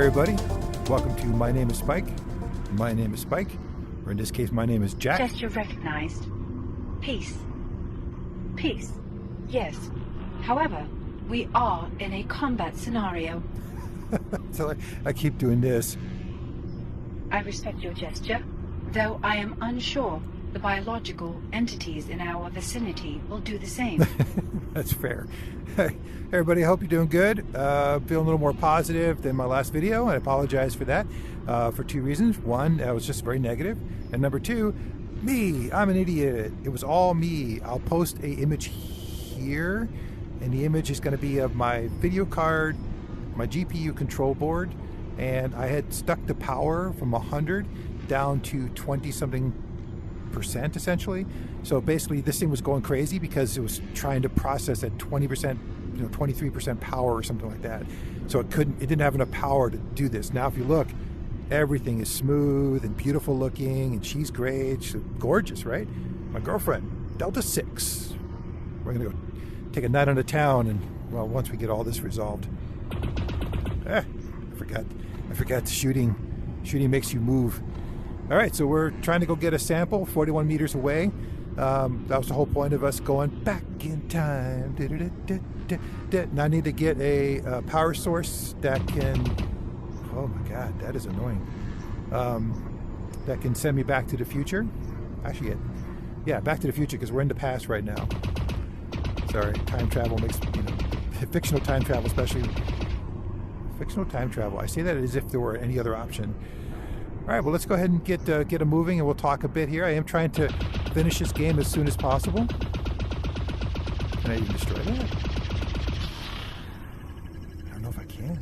everybody. Welcome to My Name is Spike. My name is Spike, or in this case, my name is Jack. Gesture recognized. Peace. Peace. Yes. However, we are in a combat scenario. So I keep doing this. I respect your gesture, though I am unsure the biological entities in our vicinity will do the same. That's fair. Hey, everybody, I hope you're doing good. Feeling a little more positive than my last video. I apologize for that for two reasons. One, that was just very negative. And number two, me. I'm an idiot. It was all me. I'll post a image here, and the image is going to be of my video card, my GPU control board, and I had stuck the power from 100 down to 20-something% essentially. So basically this thing was going crazy because it was trying to process at 20%, 23% power or something like that. So it didn't have enough power to do this. Now if you look, everything is smooth and beautiful looking, and she's great. She's gorgeous, right? My girlfriend, Delta 6. We're gonna go take a night on the town, and well, once we get all this resolved. I forgot shooting makes you move. All right, so we're trying to go get a sample 41 meters away. That was the whole point of us going back in time. Now I need to get a power source that can, oh my God, that is annoying. That can send me back to the future. Actually, yeah, back to the future, because we're in the past right now. Sorry, time travel makes, fictional time travel especially. Fictional time travel. I say that as if there were any other option. All right, well, let's go ahead and get them moving, and we'll talk a bit here. I am trying to finish this game as soon as possible. Can I even destroy that? I don't know if I can.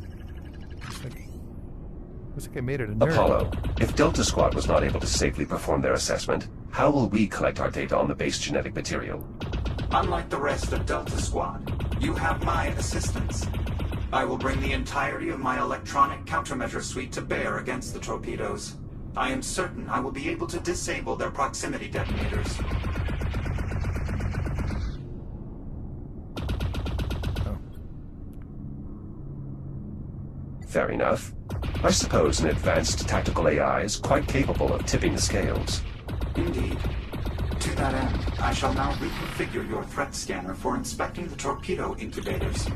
Looks like I made it a nerd. Apollo, if Delta Squad was not able to safely perform their assessment, how will we collect our data on the base genetic material? Unlike the rest of Delta Squad, you have my assistance. I will bring the entirety of my electronic countermeasure suite to bear against the torpedoes. I am certain I will be able to disable their proximity detonators. Oh. Fair enough. I suppose an advanced tactical AI is quite capable of tipping the scales. Indeed. To that end, I shall now reconfigure your threat scanner for inspecting the torpedo incubators.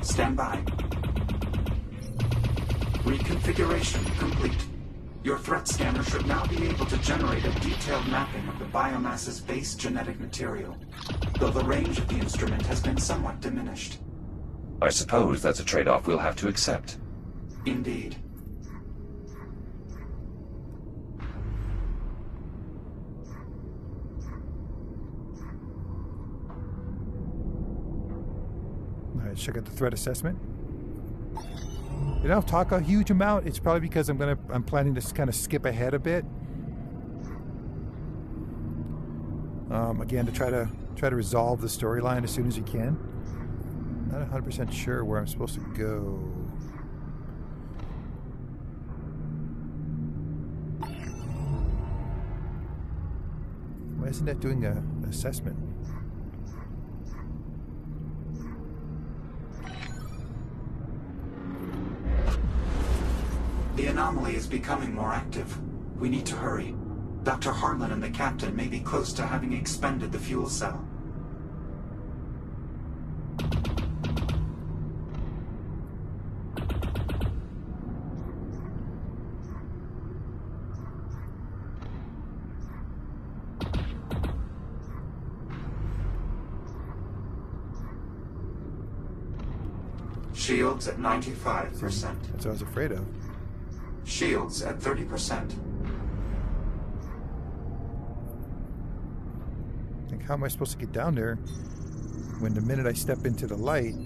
Stand by. Reconfiguration complete. Your threat scanner should now be able to generate a detailed mapping of the biomass's base genetic material, though the range of the instrument has been somewhat diminished. I suppose that's a trade-off we'll have to accept. Indeed. Check out the threat assessment. You don't talk a huge amount. It's probably because I'm planning to kind of skip ahead a bit. Again, to try to resolve the storyline as soon as you can. Not 100% sure where I'm supposed to go. Why isn't that doing an assessment? The anomaly is becoming more active. We need to hurry. Dr. Harlan and the captain may be close to having expended the fuel cell. Shields at 95%. That's what I was afraid of. Shields at 30%. Like, how am I supposed to get down there when the minute I step into the light?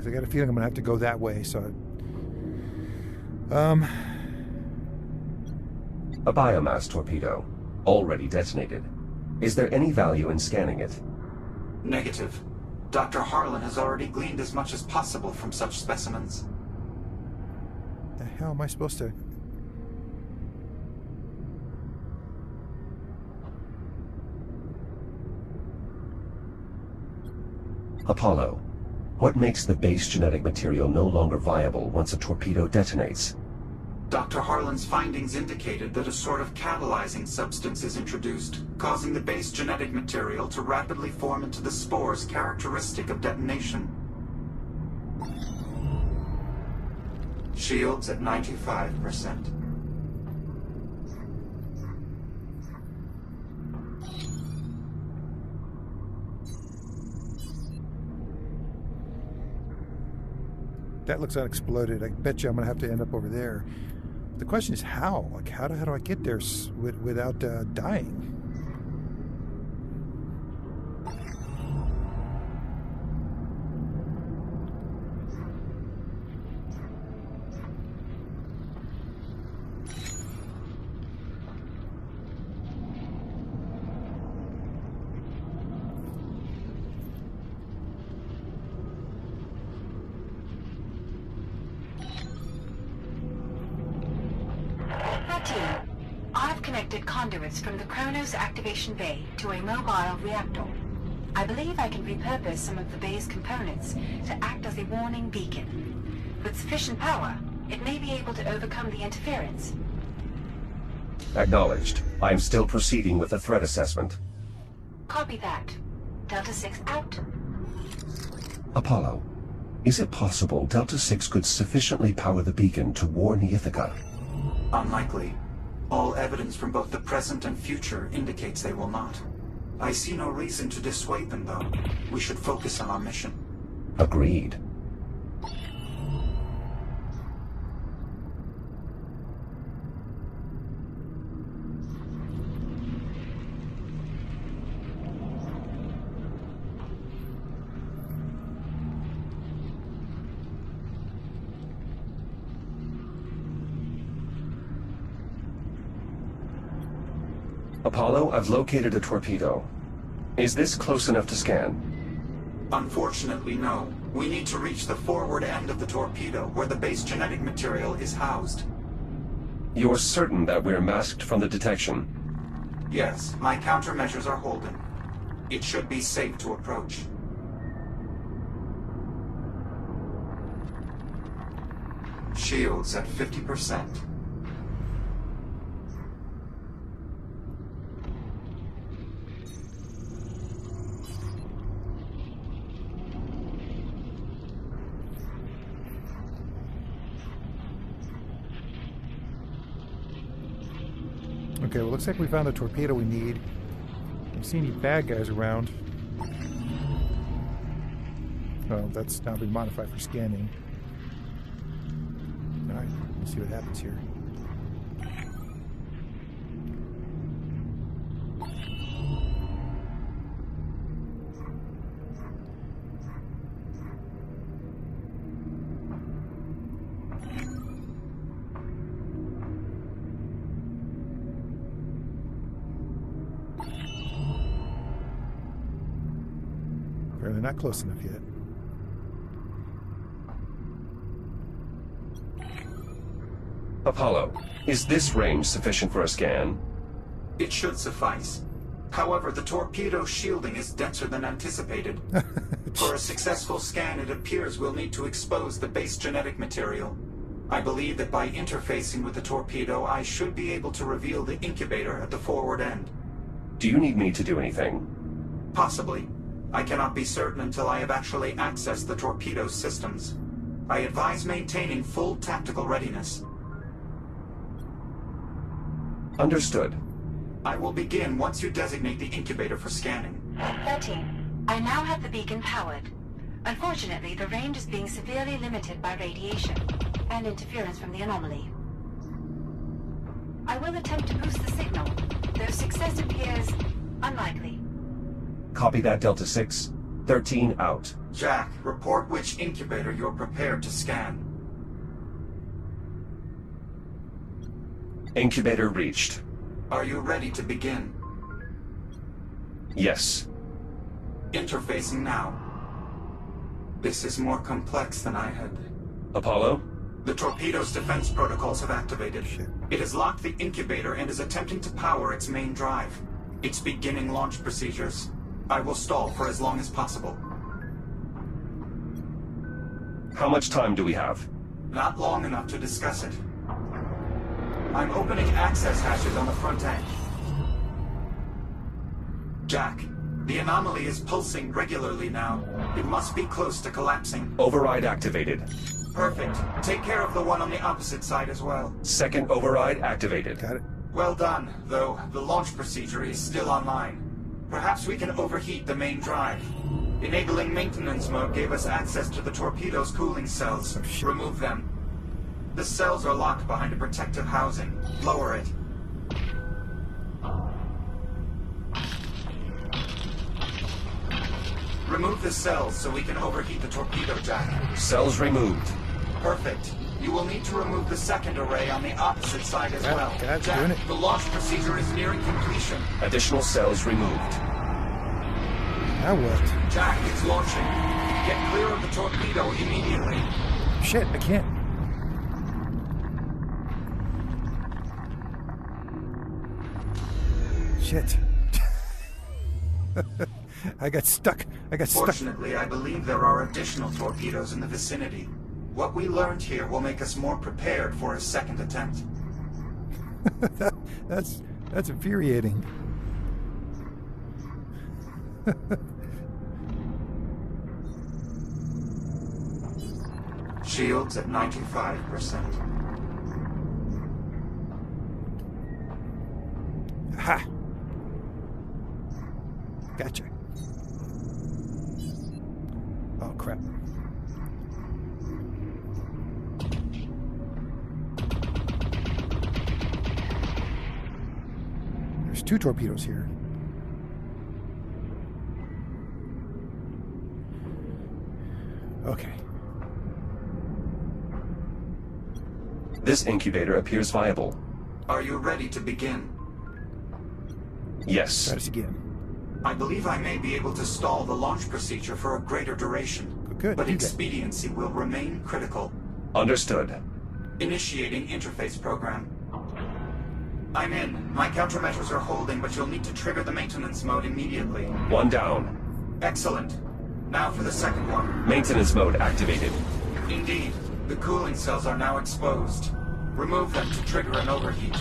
I got a feeling I'm gonna have to go that way, so A biomass torpedo, already detonated. Is there any value in scanning it? Negative. Dr. Harlan has already gleaned as much as possible from such specimens. The hell am I supposed to... Apollo, what makes the base genetic material no longer viable once a torpedo detonates? Dr. Harlan's findings indicated that a sort of catalyzing substance is introduced, causing the base genetic material to rapidly form into the spores characteristic of detonation. Shields at 95%. That looks unexploded. I bet you I'm going to have to end up over there. The question is how? Like, how do I get there without dying? I've connected conduits from the Kronos activation bay to a mobile reactor. I believe I can repurpose some of the bay's components to act as a warning beacon. With sufficient power, it may be able to overcome the interference. Acknowledged. I am still proceeding with the threat assessment. Copy that. Delta 6 out. Apollo, is it possible Delta 6 could sufficiently power the beacon to warn the Ithaca? Unlikely. All evidence from both the present and future indicates they will not. I see no reason to dissuade them, though. We should focus on our mission. Agreed. Apollo, I've located a torpedo. Is this close enough to scan? Unfortunately, no. We need to reach the forward end of the torpedo, where the base genetic material is housed. You're certain that we're masked from the detection? Yes, my countermeasures are holding. It should be safe to approach. Shields at 50%. Okay, well, looks like we found the torpedo we need. Don't see any bad guys around. Oh, that's now been modified for scanning. Alright, let's see what happens here. Apparently not close enough yet. Apollo, is this range sufficient for a scan? It should suffice. However, the torpedo shielding is denser than anticipated. For a successful scan, it appears we'll need to expose the base genetic material. I believe that by interfacing with the torpedo, I should be able to reveal the incubator at the forward end. Do you need me to do anything? Possibly. I cannot be certain until I have actually accessed the torpedo's systems. I advise maintaining full tactical readiness. Understood. I will begin once you designate the incubator for scanning. 13. I now have the beacon powered. Unfortunately, the range is being severely limited by radiation and interference from the anomaly. I will attempt to boost the signal, though success appears unlikely. Copy that, Delta 6. 13 out. Jack, report which incubator you're prepared to scan. Incubator reached. Are you ready to begin? Yes. Interfacing now. This is more complex than I had. Apollo? The torpedo's defense protocols have activated. Shit. It has locked the incubator and is attempting to power its main drive. It's beginning launch procedures. I will stall for as long as possible. How much time do we have? Not long enough to discuss it. I'm opening access hatches on the front end. Jack, the anomaly is pulsing regularly now. It must be close to collapsing. Override activated. Perfect. Take care of the one on the opposite side as well. Second override activated. Got it. Well done, though the launch procedure is still online. Perhaps we can overheat the main drive. Enabling maintenance mode gave us access to the torpedo's cooling cells. Oh, shit. Remove them. The cells are locked behind a protective housing. Lower it. Remove the cells so we can overheat the torpedo, Jack. Cells removed. Perfect. You will need to remove the second array on the opposite side as well. Doing Jack, it. the launch procedure is nearing completion. Additional cells removed. Now what? Jack, it's launching. Get clear of the torpedo immediately. Shit, I can't. Shit. I got stuck. Fortunately, I believe there are additional torpedoes in the vicinity. What we learned here will make us more prepared for a second attempt. That's infuriating. Shields at 95%. Ha! Gotcha. Oh, crap. There's 2 torpedoes here. Okay. This incubator appears viable. Are you ready to begin? Yes. Try this again. I believe I may be able to stall the launch procedure for a greater duration. Good, But do that. expediency will remain critical. Understood. Initiating interface program. I'm in. My countermeasures are holding, but you'll need to trigger the maintenance mode immediately. One down. Excellent. Now for the second one. Maintenance mode activated. Indeed. The cooling cells are now exposed. Remove them to trigger an overheat.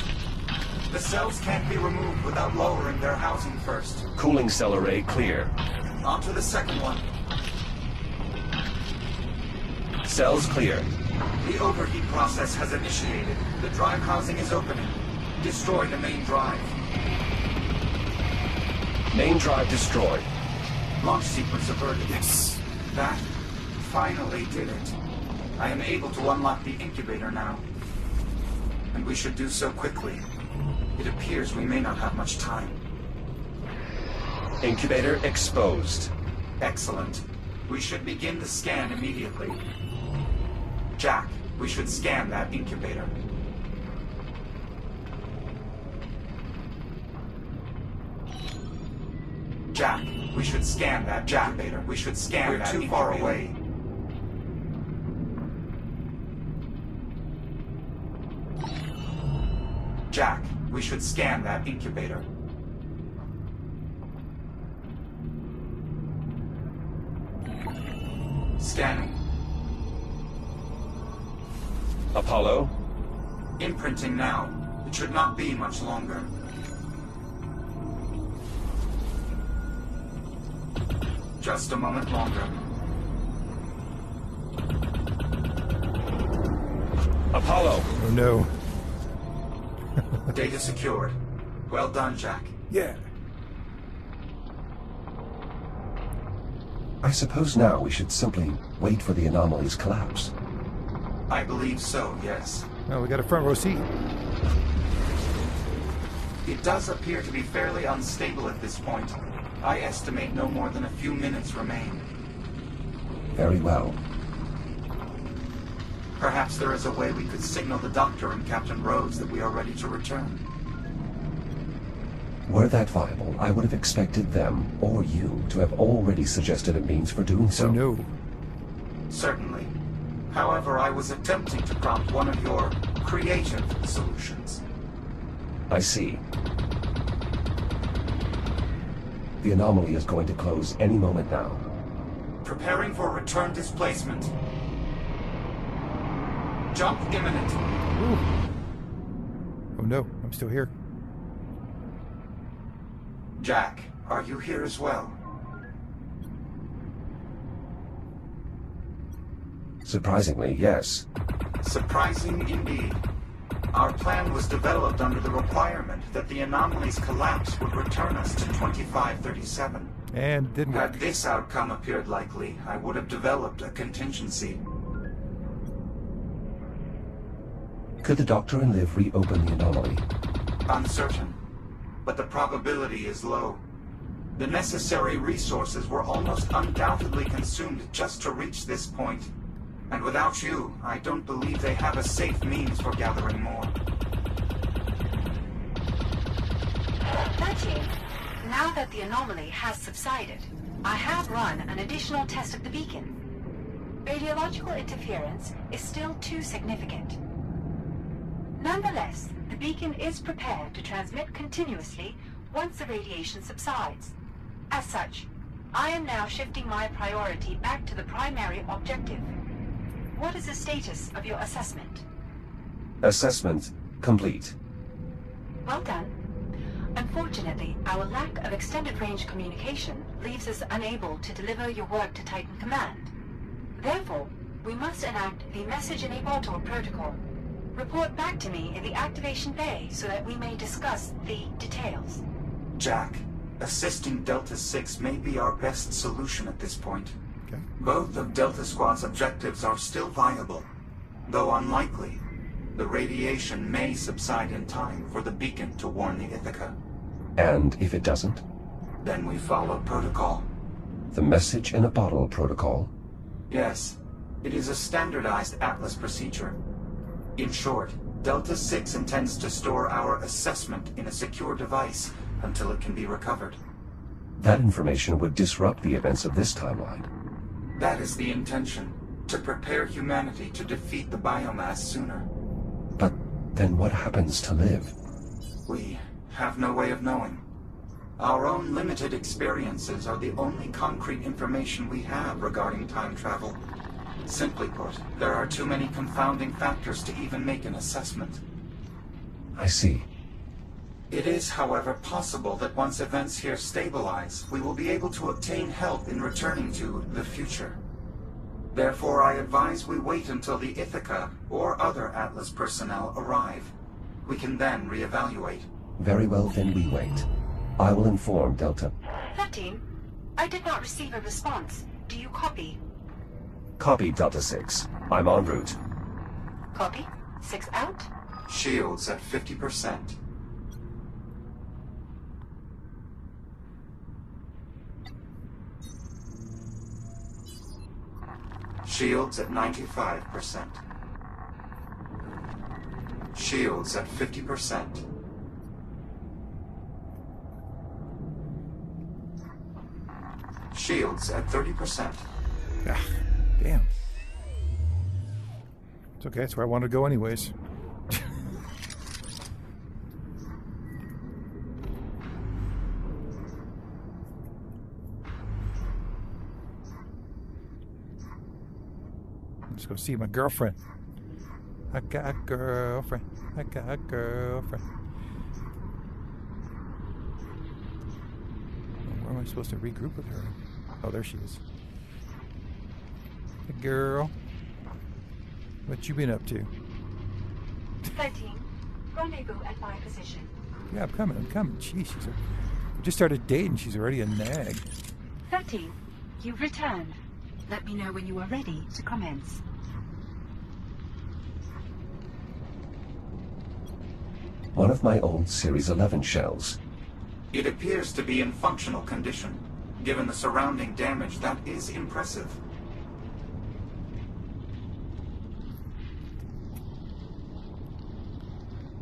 The cells can't be removed without lowering their housing first. Cooling cell array clear. On to the second one. Cells clear. The overheat process has initiated. The drive housing is opening. Destroy the main drive. Main drive destroyed. Launch sequence averted. Yes. That finally did it. I am able to unlock the incubator now. And we should do so quickly. It appears we may not have much time. Incubator exposed. Excellent. We should begin the scan immediately. Jack, we should scan that incubator. Jack, we should scan that incubator. We should scan that incubator. We're too far away. Jack, we should scan that incubator. Scanning. Apollo? Imprinting now. It should not be much longer. Just a moment longer. Apollo! Oh no. Data secured. Well done, Jack. Yeah. I suppose now we should simply wait for the anomaly's collapse. I believe so, yes. Well, we got a front row seat. It does appear to be fairly unstable at this point. I estimate no more than a few minutes remain. Very well. Perhaps there is a way we could signal the Doctor and Captain Rhodes that we are ready to return. Were that viable, I would have expected them, or you, to have already suggested a means for doing so. Oh no. Certainly. However, I was attempting to prompt one of your creative solutions. I see. The anomaly is going to close any moment now. Preparing for return displacement. Jump imminent. Ooh. Oh no, I'm still here. Jack, are you here as well? Surprisingly, yes. Surprising indeed. Our plan was developed under the requirement that the anomaly's collapse would return us to 2537. And it didn't work. Had this outcome appeared likely, I would have developed a contingency. Could the Doctor and Liv reopen the anomaly? Uncertain, but the probability is low. The necessary resources were almost undoubtedly consumed just to reach this point. And without you, I don't believe they have a safe means for gathering more. 13. Now that the anomaly has subsided, I have run an additional test of the beacon. Radiological interference is still too significant. Nonetheless, the beacon is prepared to transmit continuously once the radiation subsides. As such, I am now shifting my priority back to the primary objective. What is the status of your assessment? Assessment complete. Well done. Unfortunately, our lack of extended-range communication leaves us unable to deliver your work to Titan Command. Therefore, we must enact the Message in a Bottle protocol. Report back to me in the activation bay so that we may discuss the details. Jack, assisting Delta 6 may be our best solution at this point. Okay. Both of Delta Squad's objectives are still viable, though unlikely. The radiation may subside in time for the beacon to warn the Ithaca. And if it doesn't? Then we follow protocol. The Message in a Bottle protocol? Yes, it is a standardized Atlas procedure. In short, Delta 6 intends to store our assessment in a secure device until it can be recovered. That information would disrupt the events of this timeline. That is the intention, to prepare humanity to defeat the biomass sooner. But then what happens to Liv? We have no way of knowing. Our own limited experiences are the only concrete information we have regarding time travel. Simply put, there are too many confounding factors to even make an assessment. I see. It is, however, possible that once events here stabilize, we will be able to obtain help in returning to the future. Therefore, I advise we wait until the Ithaca or other Atlas personnel arrive. We can then reevaluate. Very well, then we wait. I will inform Delta. 13. I did not receive a response. Do you copy? Copy, Delta 6. I'm en route. Copy. 6 out. Shields at 50%. Shields at 95%. Shields at 50%. Shields at 30%. Ah, damn. It's okay, that's where I want to go anyways. Let's go see my girlfriend. I got a girlfriend. I got a girlfriend. Where am I supposed to regroup with her? Oh, there she is. Hey, girl. What you been up to? 13. Rendezvous at my position. Yeah, I'm coming. Jeez, we just started dating. She's already a nag. 13. You've returned. Let me know when you are ready to commence. One of my old Series 11 shells. It appears to be in functional condition. Given the surrounding damage, that is impressive.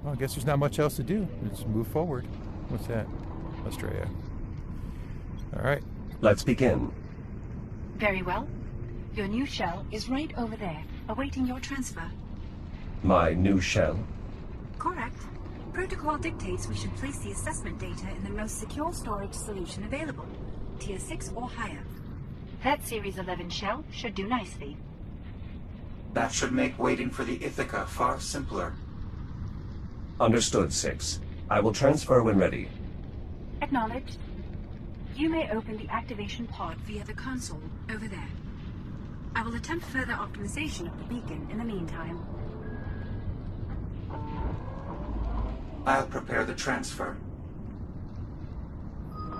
Well, I guess there's not much else to do. Let's move forward. What's that? Australia. All right. Let's begin. Very well. Your new shell is right over there, awaiting your transfer. My new shell? Correct. Protocol dictates we should place the assessment data in the most secure storage solution available, Tier 6 or higher. That Series 11 shell should do nicely. That should make waiting for the Ithaca far simpler. Understood, 6. I will transfer when ready. Acknowledged. You may open the activation pod via the console over there. I will attempt further optimization of the beacon in the meantime. I'll prepare the transfer.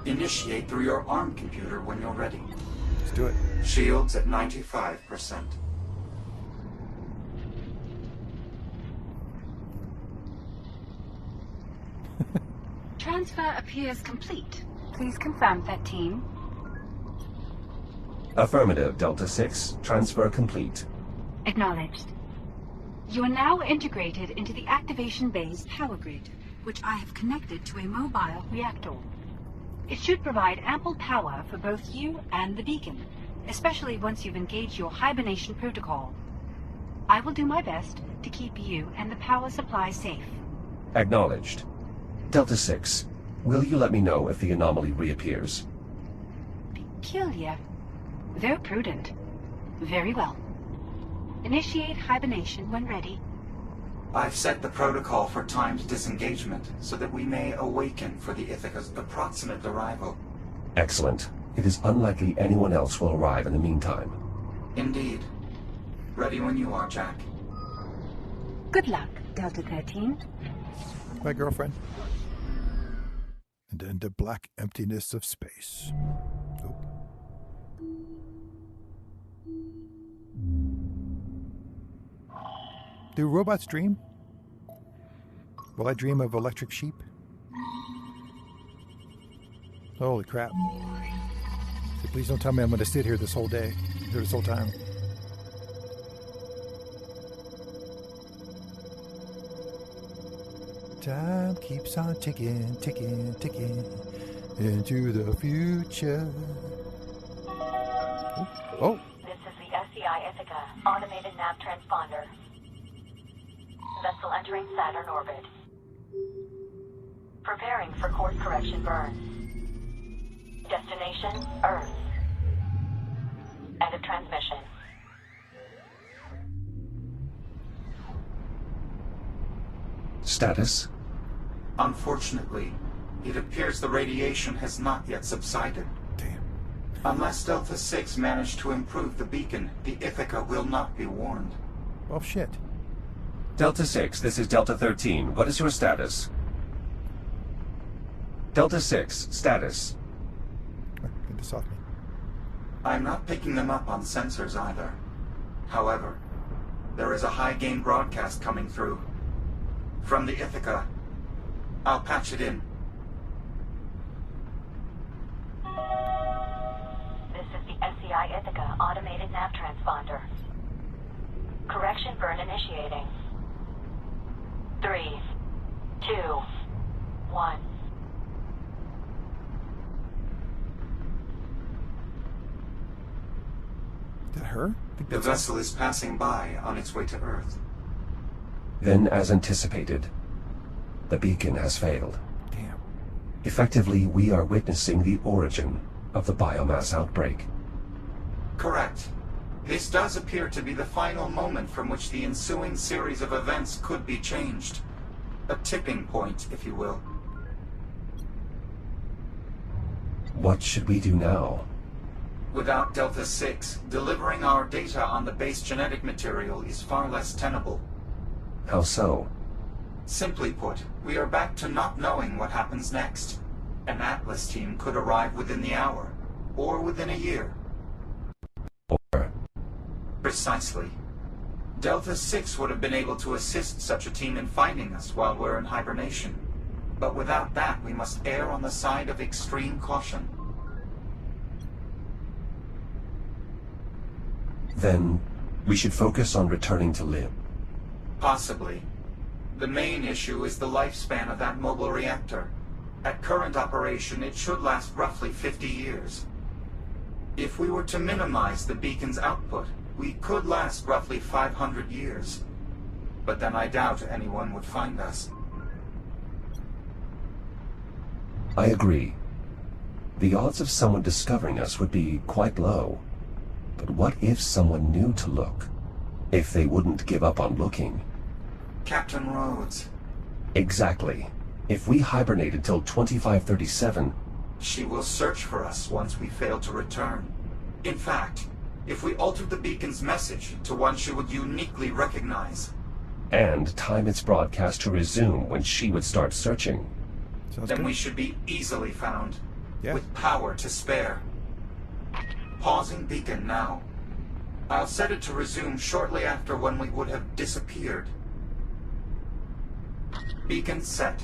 Initiate through your ARM computer when you're ready. Let's do it. Shields at 95%. Transfer appears complete. Please confirm that, team. Affirmative, Delta 6. Transfer complete. Acknowledged. You are now integrated into the activation bay's power grid, which I have connected to a mobile reactor. It should provide ample power for both you and the beacon, especially once you've engaged your hibernation protocol. I will do my best to keep you and the power supply safe. Acknowledged. Delta 6, will you let me know if the anomaly reappears? Peculiar. Though prudent. Very well. Initiate hibernation when ready. I've set the protocol for timed disengagement so that we may awaken for the Ithaca's approximate arrival. Excellent. It is unlikely anyone else will arrive in the meantime. Indeed. Ready when you are, Jack. Good luck, Delta 13. My girlfriend. And then the black emptiness of space. Oh. Do robots dream? Will I dream of electric sheep? Holy crap. So please don't tell me I'm going to sit here this whole day, or this whole time. Time keeps on ticking, ticking, ticking into the future. Oh. This is the SCI Ithaca, automated nav transponder. Vessel entering Saturn orbit. Preparing for course correction burn. Destination, Earth. End of transmission. Status? Unfortunately, it appears the radiation has not yet subsided. Damn. Unless Delta 6 managed to improve the beacon, the Ithaca will not be warned. Well, shit. Delta 6, this is Delta 13. What is your status? Delta 6, status. Get this off me. I'm not picking them up on sensors either. However, there is a high-gain broadcast coming through. From the Ithaca. I'll patch it in. This is the SCI Ithaca, automated nav transponder. Correction burn initiating. 3, 2, 1. Is that her? I think The that's vessel is passing by on its way to Earth. Then, as anticipated, the beacon has failed. Damn. Effectively, we are witnessing the origin of the biomass outbreak. Correct. This does appear to be the final moment from which the ensuing series of events could be changed. A tipping point, if you will. What should we do now? Without Delta 6, delivering our data on the base genetic material is far less tenable. How so? Simply put, we are back to not knowing what happens next. An Atlas team could arrive within the hour, or within a year. Or Precisely. Delta 6 would have been able to assist such a team in finding us while we're in hibernation. But without that, we must err on the side of extreme caution. then we should focus on returning to Lib. Possibly. The main issue is the lifespan of that mobile reactor. At current operation, it should last roughly 50 years. If we were to minimize the beacon's output, we could last roughly 500 years. But then I doubt anyone would find us. I agree. The odds of someone discovering us would be quite low. But what if someone knew to look? If they wouldn't give up on looking? Captain Rhodes. Exactly. If we hibernate until 2537... She will search for us once we fail to return. In fact, if we altered the beacon's message to one she would uniquely recognize... and time its broadcast to resume when she would start searching... Sounds then good. we should be easily found. Yeah. With power to spare. Pausing beacon now. I'll set it to resume shortly after when we would have disappeared. Beacon set.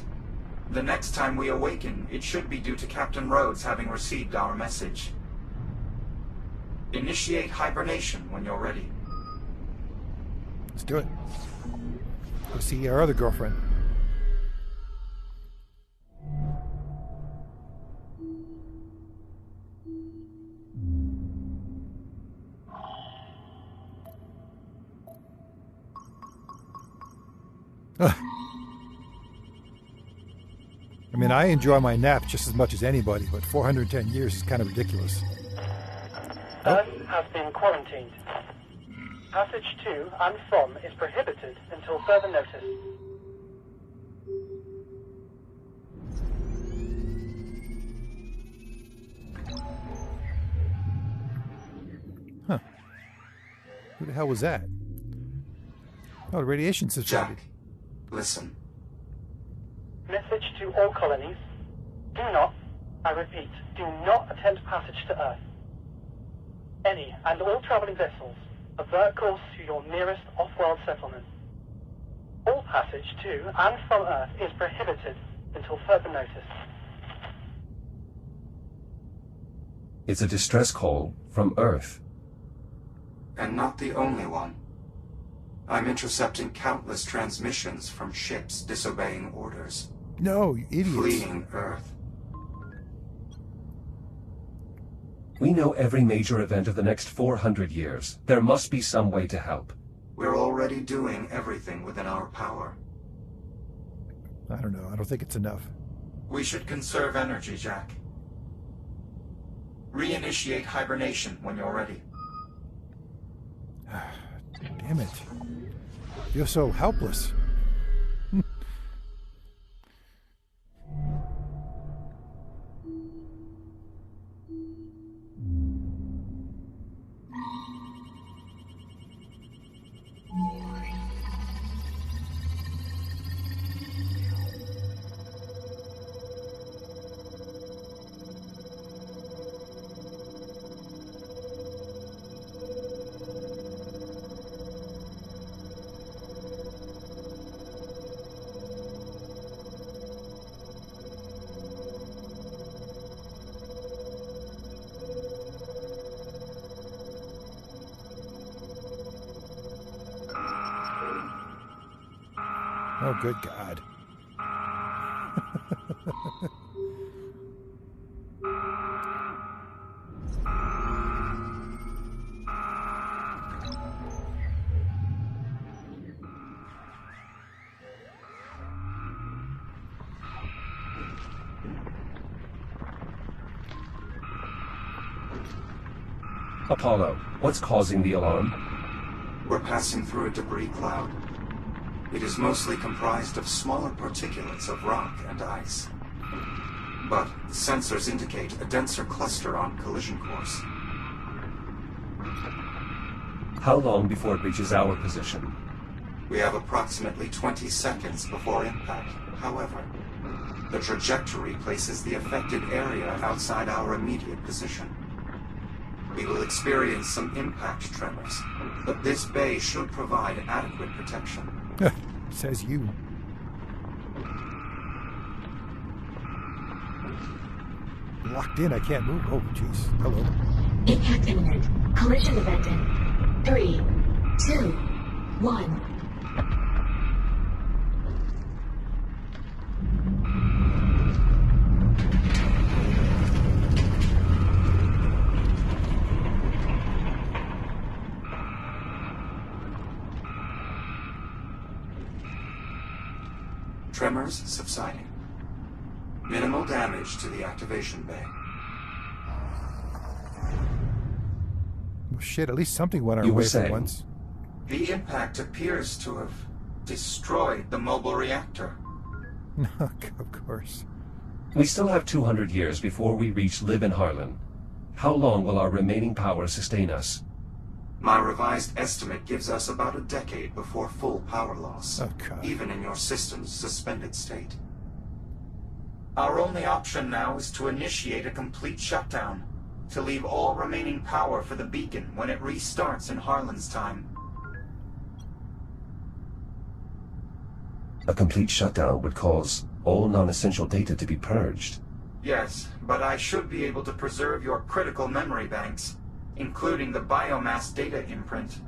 The next time we awaken, it should be due to Captain Rhodes having received our message. Initiate hibernation when you're ready. Let's do it. Go see our other girlfriend. I mean, I enjoy my naps just as much as anybody, but 410 years is kind of ridiculous. Earth has been quarantined. Passage to and from is prohibited until further notice. Huh. Who the hell was that? Oh, the radiation subsided. Jack, listen. Message to all colonies. Do not, I repeat, do not attempt passage to Earth. Any and all traveling vessels, avert course to your nearest off-world settlement. All passage to and from Earth is prohibited until further notice. It's a distress call from Earth. And not the only one. I'm intercepting countless transmissions from ships disobeying orders. No, you idiots. Fleeing Earth. We know every major event of the next 400 years. There must be some way to help. We're already doing everything within our power. I don't know. I don't think it's enough. We should conserve energy, Jack. Reinitiate hibernation when you're ready. Damn it. You're so helpless. Oh, good God. Apollo, what's causing the alarm? We're passing through a debris cloud. It is mostly comprised of smaller particulates of rock and ice. But the sensors indicate a denser cluster on collision course. How long before it reaches our position? We have approximately 20 seconds before impact. However, the trajectory places the affected area outside our immediate position. We will experience some impact tremors, but this bay should provide adequate protection. Says you. Locked in, I can't move. Oh, jeez. Hello. Impact imminent. Collision event in 3, 2, 1. Tremors subsiding. Minimal damage to the activation bay. Well, shit, at least something went our You were way for saying? once. The impact appears to have destroyed the mobile reactor. Of course. We still have 200 years before we reach Lib and Harlan. How long will our remaining power sustain us? My revised estimate gives us about a decade before full power loss, Oh, God. even in your system's suspended state. Our only option now is to initiate a complete shutdown, to leave all remaining power for the beacon when it restarts in Harlan's time. A complete shutdown would cause all non-essential data to be purged. Yes, but I should be able to preserve your critical memory banks, including the biomass data imprint.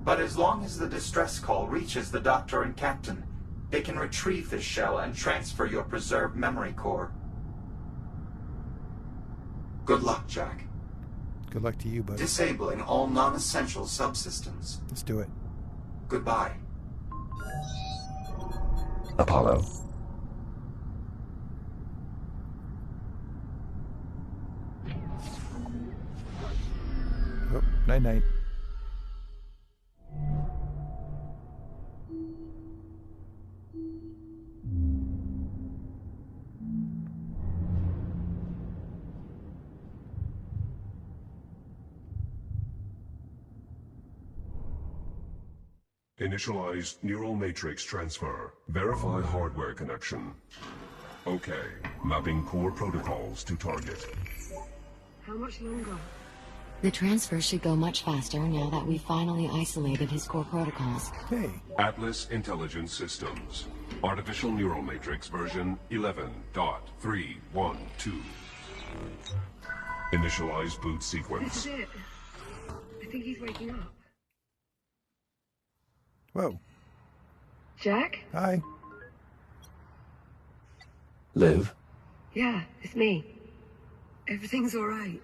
But as long as the distress call reaches the Doctor and Captain, they can retrieve this shell and transfer your preserved memory core. Good luck, Jack. Good luck to you, buddy. Disabling all non-essential subsystems. Let's do it. Goodbye. Apollo. Oh, night-night. Initialize neural matrix transfer. Verify hardware connection. Okay. Mapping core protocols to target. How much longer? The transfer should go much faster now that we've finally isolated his core protocols. Hey. Atlas Intelligence Systems. Artificial Neural Matrix version 11.312. Initialize boot This sequence. is it. I think he's waking up. Whoa. Jack? Hi. Liv? Yeah, it's me. Everything's alright.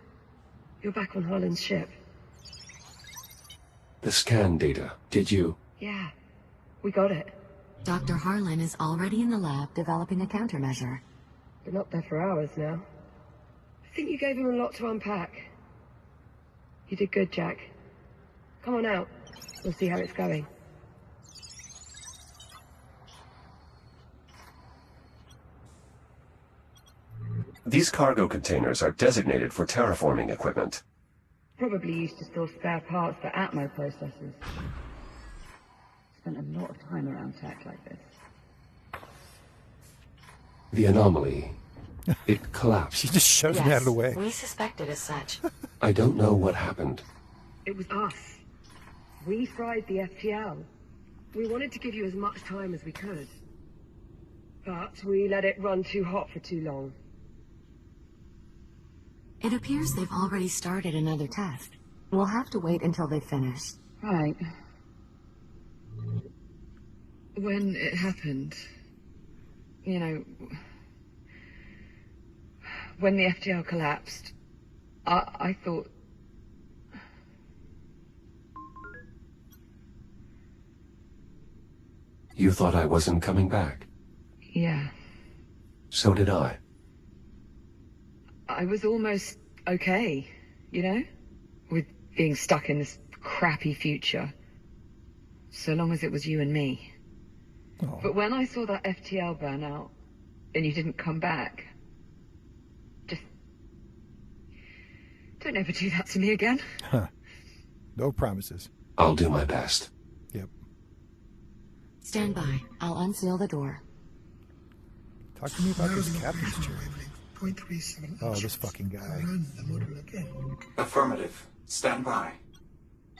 You're back on Harlan's ship. The scan data. Did you? Yeah, we got it. Dr. Harlan is already in the lab developing a countermeasure. Been up there for hours now. I think you gave him a lot to unpack. You did good, Jack. Come on out. We'll see how it's going. These cargo containers are designated for terraforming equipment. Probably used to store spare parts for Atmo processors. Spent a lot of time around tech like this. The anomaly. It collapsed. She just shoves me out of the way. We suspected as such. I don't know what happened. It was us. We fried the FTL. We wanted to give you as much time as we could. But we let it run too hot for too long. It appears they've already started another test. We'll have to wait until they finish. Right. When it happened, you know, when the FTL collapsed, I thought... You thought I wasn't coming back. Yeah. So did I. I was almost okay, you know? With being stuck in this crappy future. So long as it was you and me. Oh. But when I saw that FTL burn out, and you didn't come back, just... don't ever do that to me again. Huh. No promises. I'll do my best. Yep. Stand by. I'll unseal the door. Talk to me about this captain's chair. 0.37 Oh, this fucking guy. Run the model again. Affirmative. Stand by.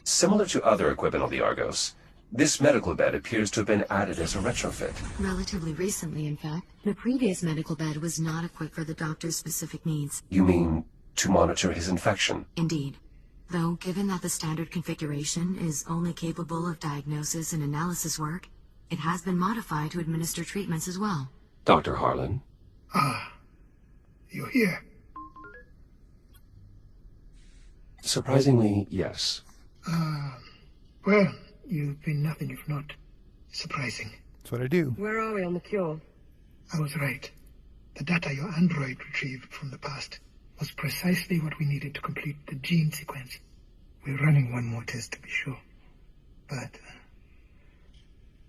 Similar to other equipment on the Argos, this medical bed appears to have been added as a retrofit. Relatively recently, in fact. The previous medical bed was not equipped for the doctor's specific needs. You mean to monitor his infection? Indeed. Though, given that the standard configuration is only capable of diagnosis and analysis work, it has been modified to administer treatments as well. Dr. Harlan? Ah, you're here. Surprisingly, yes. Well, you've been nothing if not surprising. That's what I do. Where are we on the cure? I was right. The data your android retrieved from the past was precisely what we needed to complete the gene sequence. We're running one more test to be sure. But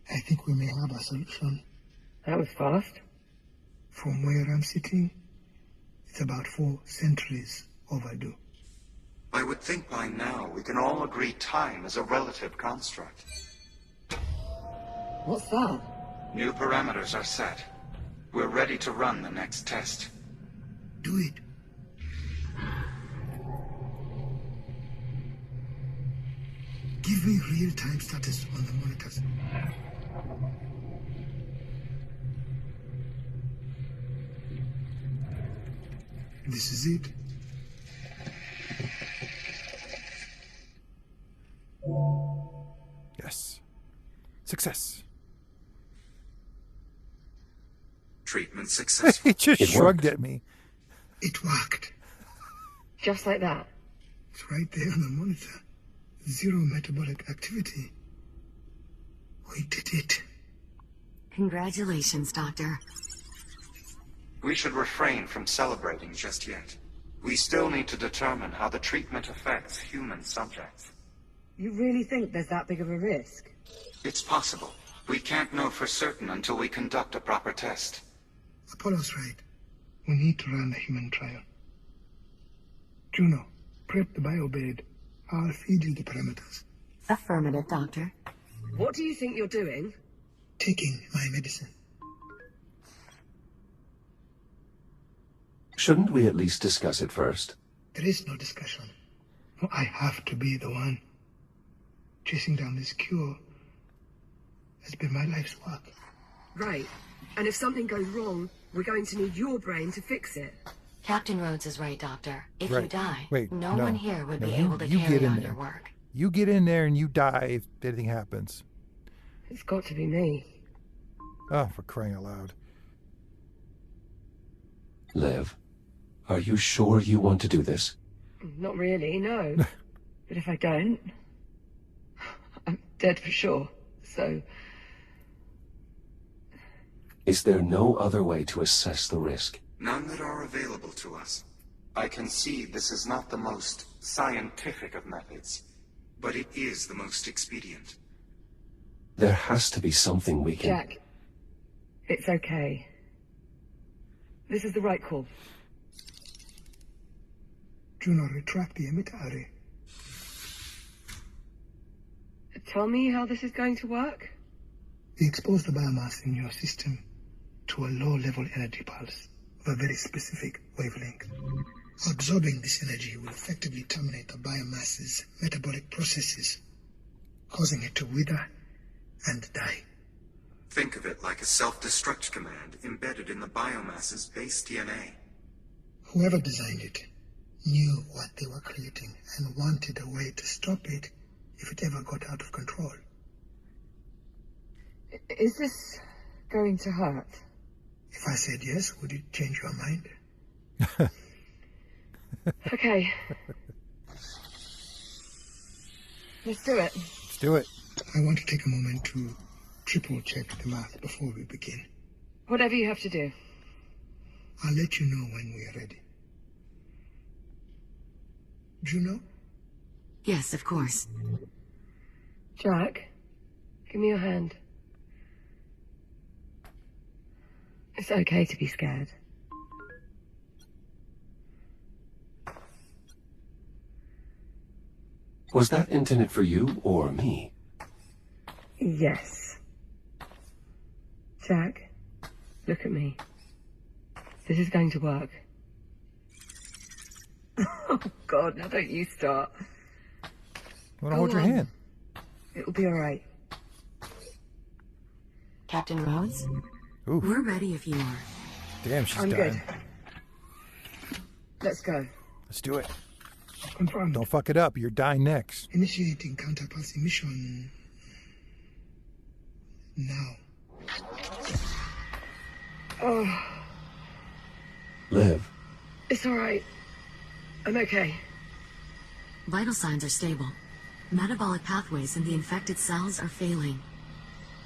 I think we may have a solution. That was fast. From where I'm sitting, it's about 4 centuries overdue. I would think by now we can all agree time is a relative construct. What's that? New parameters are set. We're ready to run the next test. Do it. Give me real-time status on the monitors. This is it. Yes. Success. Treatment successful. He just shrugged at me. It worked. Just like that? It's right there on the monitor. 0 metabolic activity. We did it. Congratulations, Doctor. We should refrain from celebrating just yet. We still need to determine how the treatment affects human subjects. You really think there's that big of a risk? It's possible. We can't know for certain until we conduct a proper test. Apollo's right. We need to run the human trial. Juno, prep the biobed. I'll feed you the parameters. Affirmative, Doctor. What do you think you're doing? Taking my medicine. Shouldn't we at least discuss it first? There is no discussion. I have to be the one. Chasing down this cure has been my life's work. Right. And if something goes wrong, we're going to need your brain to fix it. Captain Rhodes is right, Doctor. If Right. you die, Wait, no no. one here would No, be you- able to you carry get in on there. your work. You get in there and you die if anything happens. It's got to be me. Oh, for crying out loud. Liv, are you sure you want to do this? Not really, no. But if I don't, I'm dead for sure. So, Is there no other way to assess the risk? None that are available to us. I concede this is not the most scientific of methods, but it is the most expedient. There has to be something we can... Jack, it's okay. This is the right call. Juno, retract the emitter array. Tell me how this is going to work? We expose the biomass in your system to a low-level energy pulse of a very specific wavelength. Absorbing this energy will effectively terminate the biomass's metabolic processes, causing it to wither and die. Think of it like a self-destruct command embedded in the biomass's base DNA. Whoever designed it knew what they were creating and wanted a way to stop it if it ever got out of control. Is this going to hurt? If I said yes, would it change your mind? Okay. Let's do it. Let's do it. I want to take a moment to triple-check the math before we begin. Whatever you have to do. I'll let you know when we are ready. Juno? Yes, of course. Jack, give me your hand. It's okay to be scared. Was that intended for you or me? Yes. Jack, look at me. This is going to work. Oh, God, now don't you start. I want to hold your hand. It'll be all right. Captain Rhodes? Ooh. We're ready if you are. Damn, she's I'm dying. good. Let's go. Let's do it. Confirmed. Don't fuck it up. You're dying next. Initiating counterpulse emission. Now. Oh, Liv, it's all right. I'm okay. Vital signs are stable. Metabolic pathways in the infected cells are failing.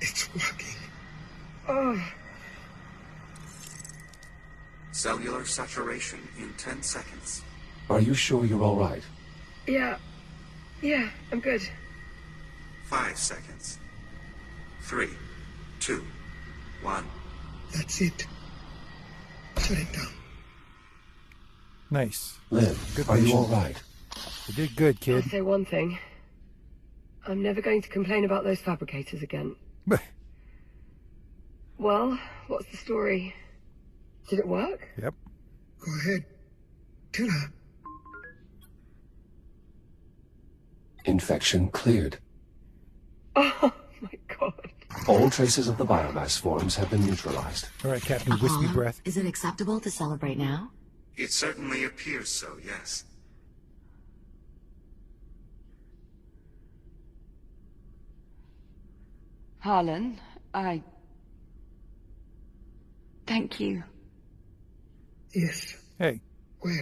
It's working. Oh. Cellular saturation in 10 seconds. Are you sure you're all right? Yeah. Yeah, I'm good. 5 seconds. 3, 2, 1. That's it. Shut it down. Nice. Lynn, Good are you mission. all right? You did good, I'll kid. say one thing. I'm never going to complain about those fabricators again. Well, what's the story? Did it work? Yep. Go ahead. Tell her. Infection cleared. Oh my god. All traces of the biomass forms have been neutralized. All right, Captain Wispy Apollo, Breath. is it acceptable to celebrate now? It certainly appears so, yes. Harlan, thank you. Yes. Hey, Well,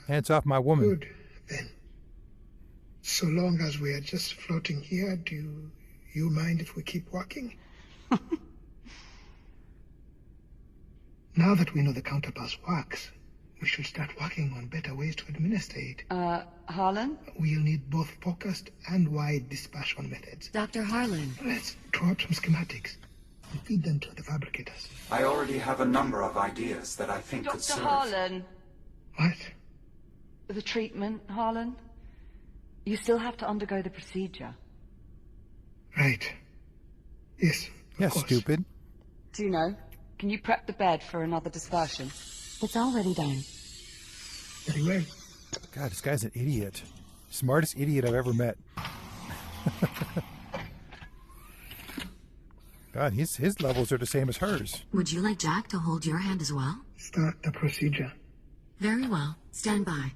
hands off my woman. good then. So long as we are just floating here, do you mind if we keep walking? Now that we know the counterpass works, we should start working on better ways to administer it. Harlan? We'll need both focused and wide dispersion methods. Dr. Harlan. Let's draw up some schematics and feed them to the fabricators. I already have a number of ideas that I think could Dr. serve. Harlan. What? The treatment, Harlan? You still have to undergo the procedure. Right. Yes, of Yeah, course. stupid. Do you know? Can you prep the bed for another dispersion? It's already done. Very well. God, this guy's an idiot. Smartest idiot I've ever met. God, his levels are the same as hers. Would you like Jack to hold your hand as well? Start the procedure. Very well. Stand by.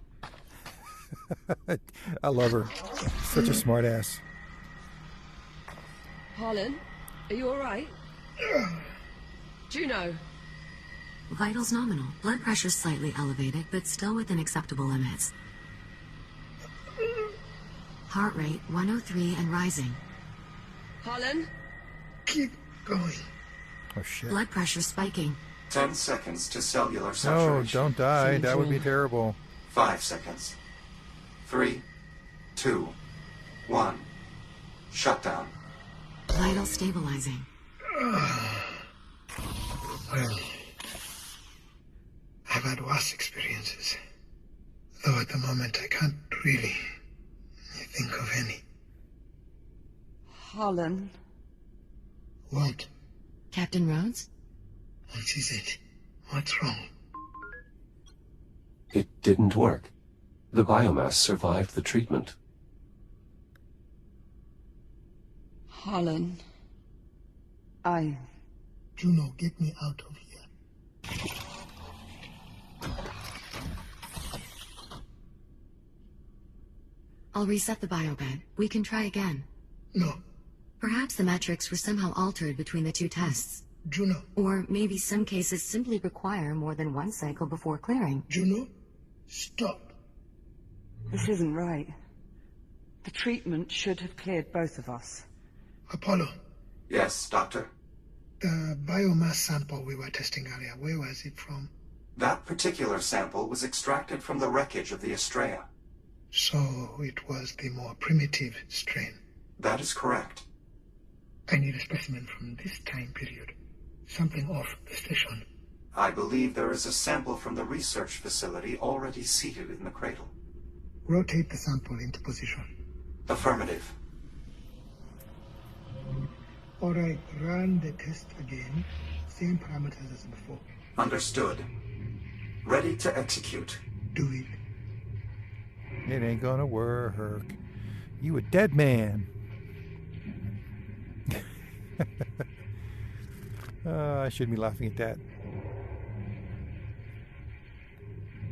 I love her. Such a smart ass. Harlan, are you alright? Juno. Vitals nominal. Blood pressure slightly elevated, but still within acceptable limits. Heart rate 103 and rising. Harlan? Keep going. Oh, shit. Blood pressure spiking. 10 seconds to cellular No, saturation. don't die. That would be terrible. 5 seconds. 3, 2, 1. Shutdown. Vital stabilizing. Well, I've had worse experiences. Though at the moment I can't really think of any. Harlan. What? Captain Rhodes? What is it? What's wrong? It didn't work. The biomass survived the treatment. Harlan. Juno, get me out of here. I'll reset the biobed. We can try again. No. Perhaps the metrics were somehow altered between the two tests. Juno. Or maybe some cases simply require more than one cycle before clearing. Juno, stop. This isn't right. The treatment should have cleared both of us. Apollo. Yes, Doctor? The biomass sample we were testing earlier, where was it from? That particular sample was extracted from the wreckage of the Estrella. So it was the more primitive strain. That is correct. I need a specimen from this time period. Something off the station. I believe there is a sample from the research facility already seated in the cradle. Rotate the sample into position. Affirmative. Alright, run the test again. Same parameters as before. Understood. Ready to execute. Do it. It ain't gonna work. You a dead man. I shouldn't be laughing at that.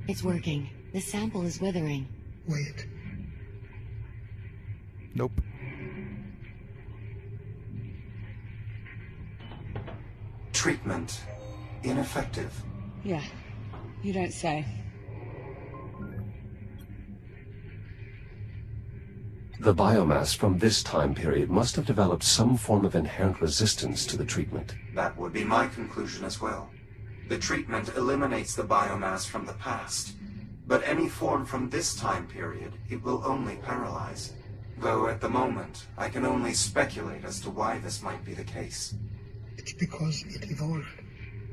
It's working. The sample is withering. Wait. Nope. Treatment ineffective. Yeah, you don't say. The biomass from this time period must have developed some form of inherent resistance to the treatment. That would be my conclusion as well. The treatment eliminates the biomass from the past, but any form from this time period, it will only paralyze. Though at the moment, I can only speculate as to why this might be the case. It's because it evolved.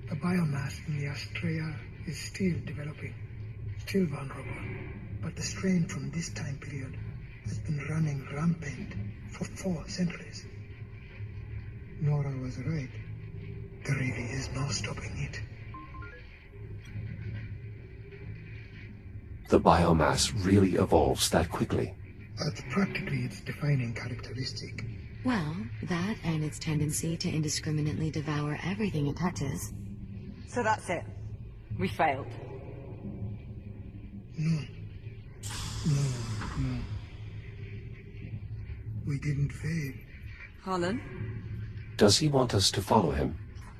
The biomass in the Astrea is still developing, still vulnerable. But the strain from this time period has been running rampant for 4 centuries. Nora was right. There really is no stopping it. The biomass really evolves that quickly. That's practically its defining characteristic. Well, that and its tendency to indiscriminately devour everything it touches. So that's it. We failed. No. We didn't fail. Harlan? Does he want us to follow him?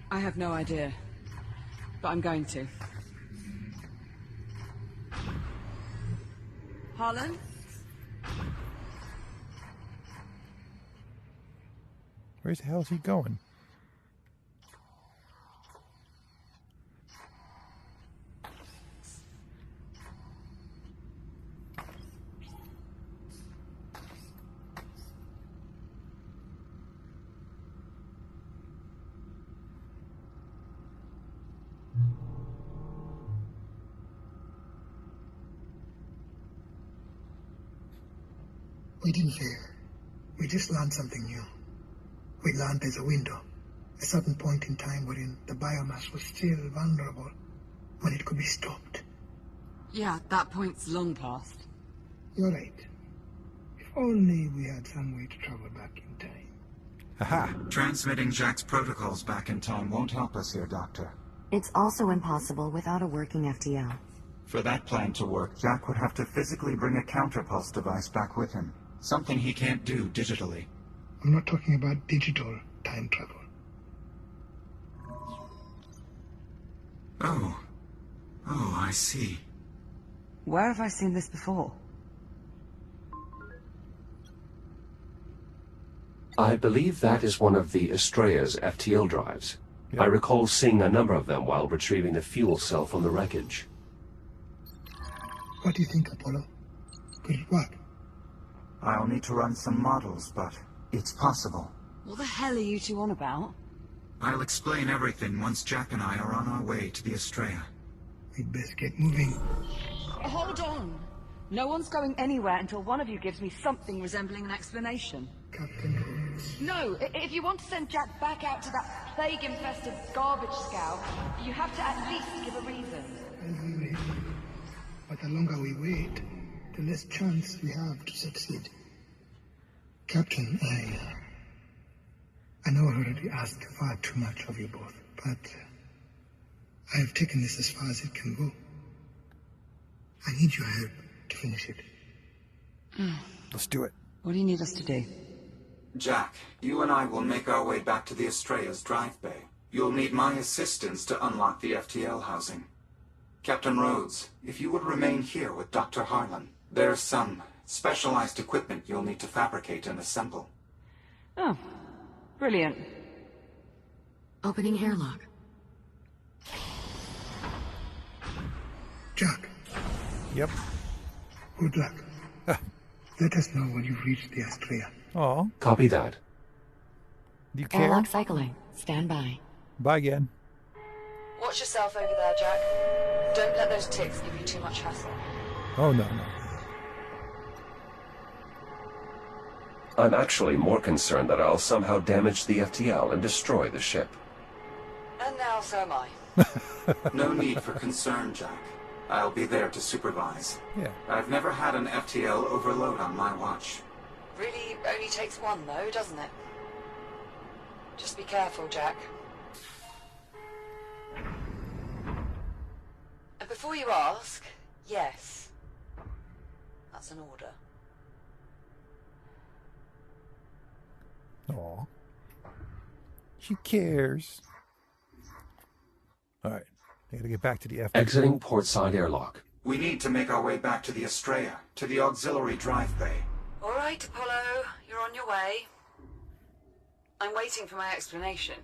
I have no idea. But I'm going to. Harlan? Where the hell is he going? We didn't fail. We just learned something new. We learned there's a window, a certain point in time wherein the biomass was still vulnerable, when it could be stopped. Yeah, that point's long past. You're right. If only we had some way to travel back in time. Aha! Transmitting Jack's protocols back in time won't help us here, Doctor. It's also impossible without a working FTL. For that plan to work, Jack would have to physically bring a counterpulse device back with him. Something he can't do digitally. I'm not talking about digital time travel. Oh, I see. Where have I seen this before? I believe that is one of the Astrea's FTL drives. Yep. I recall seeing a number of them while retrieving the fuel cell from the wreckage. What do you think, Apollo? Could it work? I'll need to run some models, but it's possible. What the hell are you two on about? I'll explain everything once Jack and I are on our way to the Astrea. We'd best get moving. Hold on! No one's going anywhere until one of you gives me something resembling an explanation. Captain Rhodes. No, if you want to send Jack back out to that plague-infested garbage scow, you have to at least give a reason. And we wait. But the longer we wait, the less chance we have to succeed. Captain, I know I've already asked far too much of you both, but I have taken this as far as it can go. I need your help to finish it. Let's do it. What do you need us to do? Jack, you and I will make our way back to the Astrea's drive bay. You'll need my assistance to unlock the FTL housing. Captain Rhodes, if you would remain here with Dr. Harlan, there's some specialized equipment you'll need to fabricate and assemble. Oh, brilliant. Opening airlock. Jack. Yep. Good luck. Let us know when you've reached the Astrea. Oh. Copy that. Do you care? Airlock cycling. Stand by. Bye again. Watch yourself over there, Jack. Don't let those ticks give you too much hassle. Oh, no. I'm actually more concerned that I'll somehow damage the FTL and destroy the ship. And now so am I. No need for concern, Jack. I'll be there to supervise. Yeah. I've never had an FTL overload on my watch. Really only takes one, though, doesn't it? Just be careful, Jack. And before you ask, yes. That's an order. Aw. She cares. Alright. I gotta get back to the FTL. Exiting portside airlock. We need to make our way back to the Astrea, to the auxiliary drive bay. All right, Apollo, you're on your way. I'm waiting for my explanation.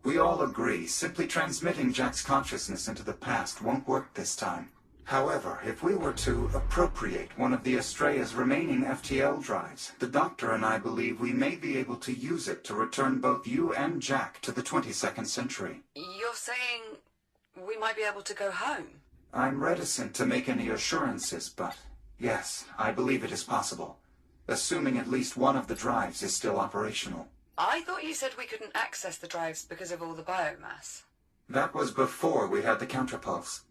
We all agree simply transmitting Jack's consciousness into the past won't work this time. However, if we were to appropriate one of the Astrea's remaining FTL drives, the Doctor and I believe we may be able to use it to return both you and Jack to the 22nd century. You're saying we might be able to go home? I'm reticent to make any assurances, but yes, I believe it is possible, assuming at least one of the drives is still operational. I thought you said we couldn't access the drives because of all the biomass. That was before we had the counterpulse.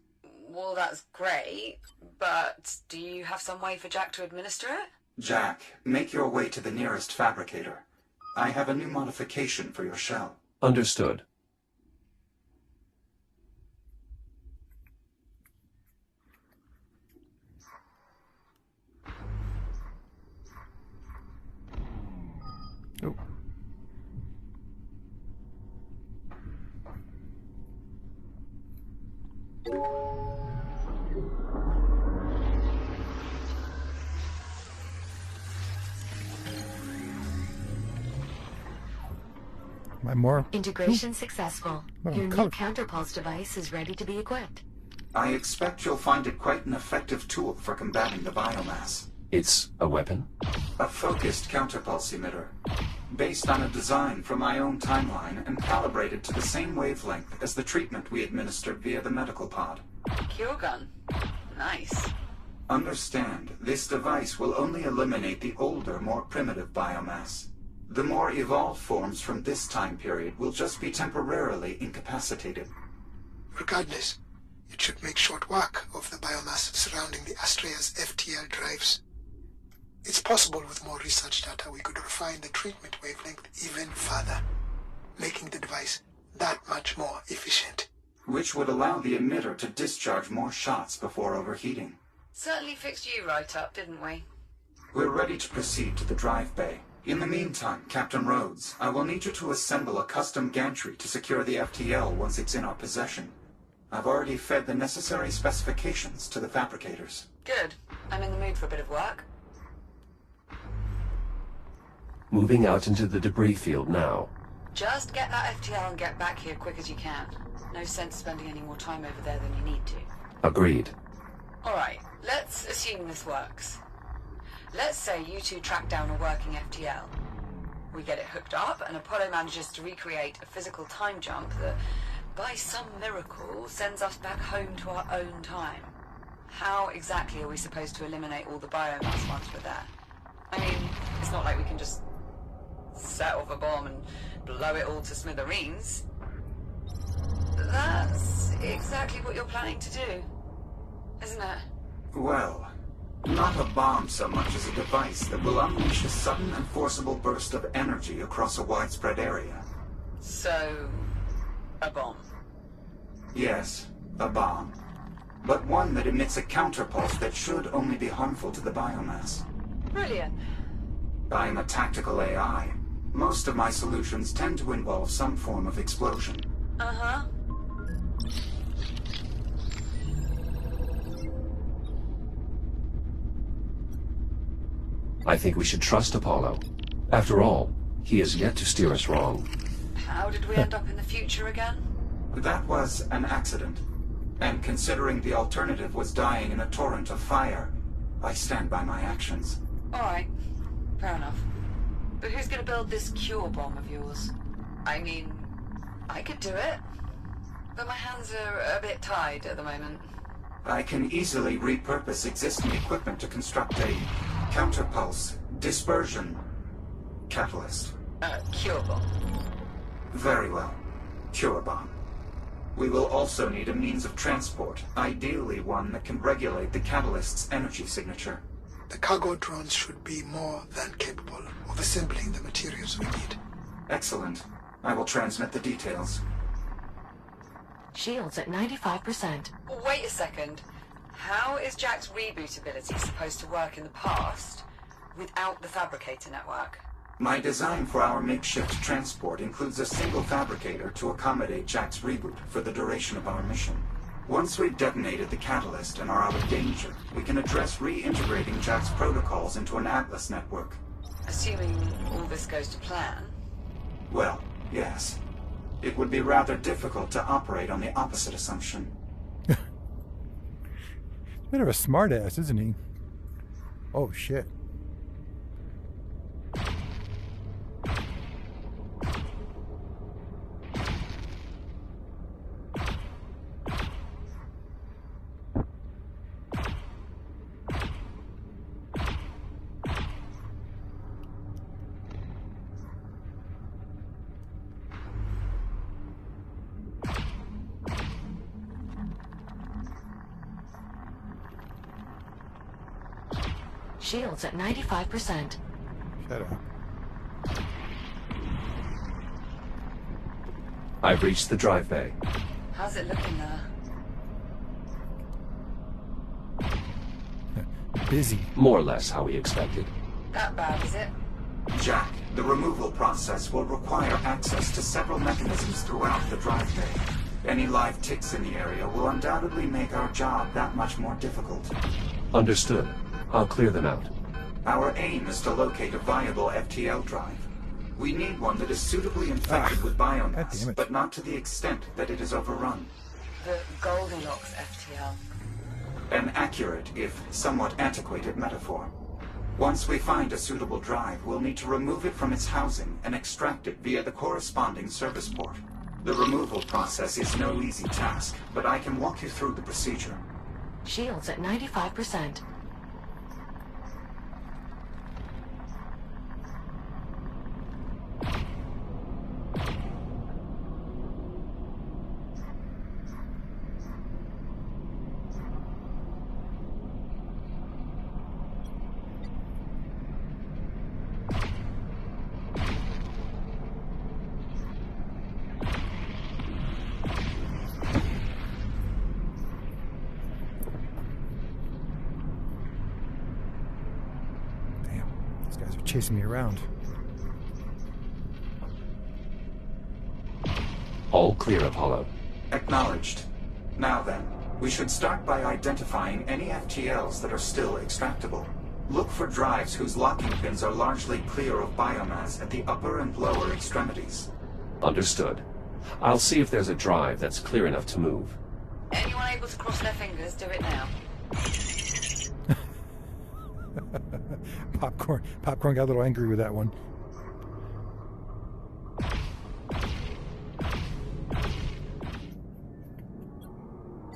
Well, that's great, but do you have some way for Jack to administer it? Jack, make your way to the nearest fabricator. I have a new modification for your shell. Understood. Oh. Am I more? Integration successful. Oh, Your new color. counterpulse device is ready to be equipped. I expect you'll find it quite an effective tool for combating the biomass. It's a weapon? A focused counterpulse emitter, based on a design from my own timeline and calibrated to the same wavelength as the treatment we administered via the medical pod. Cure gun. Nice. Understand, this device will only eliminate the older, more primitive biomass. The more evolved forms from this time period will just be temporarily incapacitated. Regardless, it should make short work of the biomass surrounding the Astrea's FTL drives. It's possible with more research data we could refine the treatment wavelength even further, making the device that much more efficient. Which would allow the emitter to discharge more shots before overheating. Certainly fixed you right up, didn't we? We're ready to proceed to the drive bay. In the meantime, Captain Rhodes, I will need you to assemble a custom gantry to secure the FTL once it's in our possession. I've already fed the necessary specifications to the fabricators. Good. I'm in the mood for a bit of work. Moving out into the debris field now. Just get that FTL and get back here quick as you can. No sense spending any more time over there than you need to. Agreed. Alright, let's assume this works. Let's say you two track down a working FTL. We get it hooked up, and Apollo manages to recreate a physical time jump that, by some miracle, sends us back home to our own time. How exactly are we supposed to eliminate all the biomass once we're there? I mean, it's not like we can just set off a bomb and blow it all to smithereens. That's exactly what you're planning to do, isn't it? Well, not a bomb so much as a device that will unleash a sudden and forcible burst of energy across a widespread area. So, a bomb. Yes, a bomb. But one that emits a counterpulse that should only be harmful to the biomass. Brilliant. I am a tactical AI. Most of my solutions tend to involve some form of explosion. Uh-huh. I think we should trust Apollo. After all, he has yet to steer us wrong. How did we end up in the future again? That was an accident. And considering the alternative was dying in a torrent of fire, I stand by my actions. Alright, fair enough. But who's gonna build this cure bomb of yours? I mean, I could do it, but my hands are a bit tied at the moment. I can easily repurpose existing equipment to construct a counterpulse dispersion catalyst. Cure bomb. Very well. Cure bomb. We will also need a means of transport, ideally one that can regulate the catalyst's energy signature. The cargo drones should be more than capable of assembling the materials we need. Excellent. I will transmit the details. Shields at 95%. Wait a second. How is Jack's reboot ability supposed to work in the past without the fabricator network? My design for our makeshift transport includes a single fabricator to accommodate Jack's reboot for the duration of our mission. Once we've detonated the catalyst and are out of danger, we can address reintegrating Jack's protocols into an Atlas network. Assuming all this goes to plan. Well, yes. It would be rather difficult to operate on the opposite assumption. Bit of a smartass, isn't he? Oh, shit. Shields at 95%. Shut up. I've reached the drive bay. How's it looking there? Busy. More or less how we expected. That bad, is it? Jack, the removal process will require access to several mechanisms throughout the drive bay. Any live ticks in the area will undoubtedly make our job that much more difficult. Understood. I'll clear them out. Our aim is to locate a viable FTL drive. We need one that is suitably infected with biomass, but not to the extent that it is overrun. The Goldilocks FTL. An accurate, if somewhat antiquated metaphor. Once we find a suitable drive, we'll need to remove it from its housing and extract it via the corresponding service port. The removal process is no easy task, but I can walk you through the procedure. Shields at 95%. Chasing me around. All clear, Apollo. Acknowledged. Now then, we should start by identifying any FTLs that are still extractable. Look for drives whose locking pins are largely clear of biomass at the upper and lower extremities. Understood. I'll see if there's a drive that's clear enough to move. Anyone able to cross their fingers, do it now. Popcorn got a little angry with that one.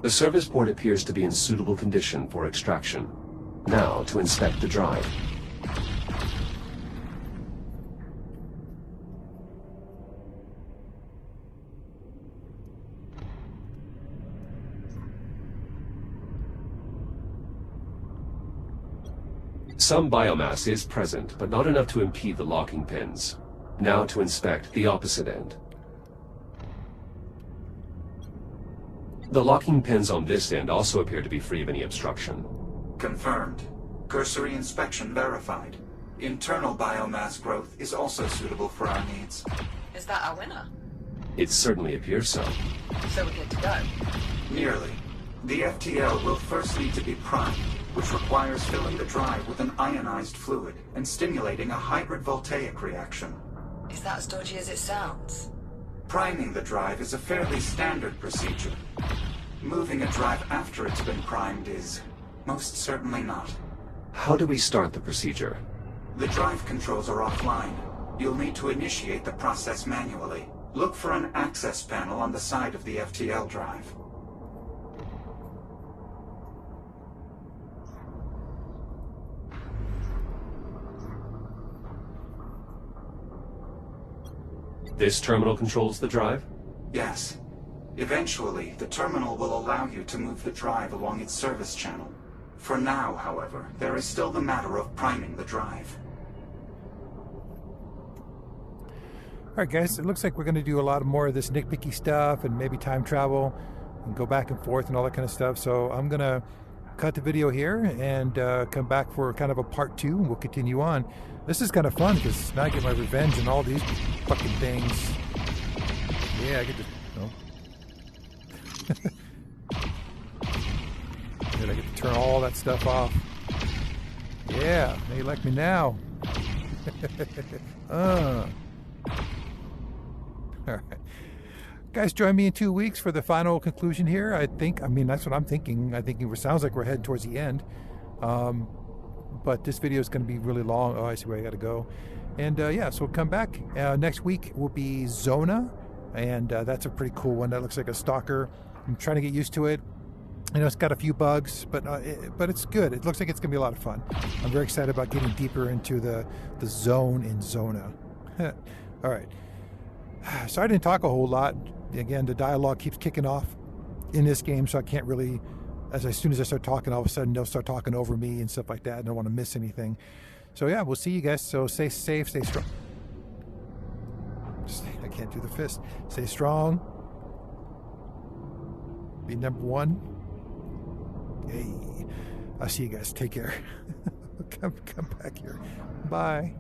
The service port appears to be in suitable condition for extraction. Now to inspect the drive. Some biomass is present, but not enough to impede the locking pins. Now to inspect the opposite end. The locking pins on this end also appear to be free of any obstruction. Confirmed. Cursory inspection verified. Internal biomass growth is also suitable for our needs. Is that our winner? It certainly appears so. So we're good to go? Nearly. The FTL will first need to be primed, which requires filling the drive with an ionized fluid and stimulating a hybrid voltaic reaction. Is that as dodgy as it sounds? Priming the drive is a fairly standard procedure. Moving a drive after it's been primed is most certainly not. How do we start the procedure? The drive controls are offline. You'll need to initiate the process manually. Look for an access panel on the side of the FTL drive. This terminal controls the drive? Yes. Eventually, the terminal will allow you to move the drive along its service channel. For now, however, there is still the matter of priming the drive. Alright guys, it looks like we're going to do a lot more of this nitpicky stuff and maybe time travel and go back and forth and all that kind of stuff. So I'm going to cut the video here and come back for kind of a part 2 and we'll continue on. This is kind of fun because now I get my revenge on all these fucking things. Yeah, I get to... all that stuff off. Yeah, they like me now. All right. Guys, join me in 2 weeks for the final conclusion here. I mean, that's what I'm thinking. I think it sounds like we're heading towards the end. But this video is going to be really long. Oh, I see where I got to go. And yeah, so we'll come back. Next week will be Zona. And that's a pretty cool one. That looks like a stalker. I'm trying to get used to it. I know it's got a few bugs, but it's good. It looks like it's going to be a lot of fun. I'm very excited about getting deeper into the zone in Zona. All right. So I didn't talk a whole lot. Again, the dialogue keeps kicking off in this game, so I can't really, as soon as I start talking, all of a sudden they'll start talking over me and stuff like that. I don't want to miss anything. So yeah, we'll see you guys. So stay safe, stay strong. I can't do the fist. Stay strong. Be number one. Hey, I'll see you guys. Take care. Come back here. Bye.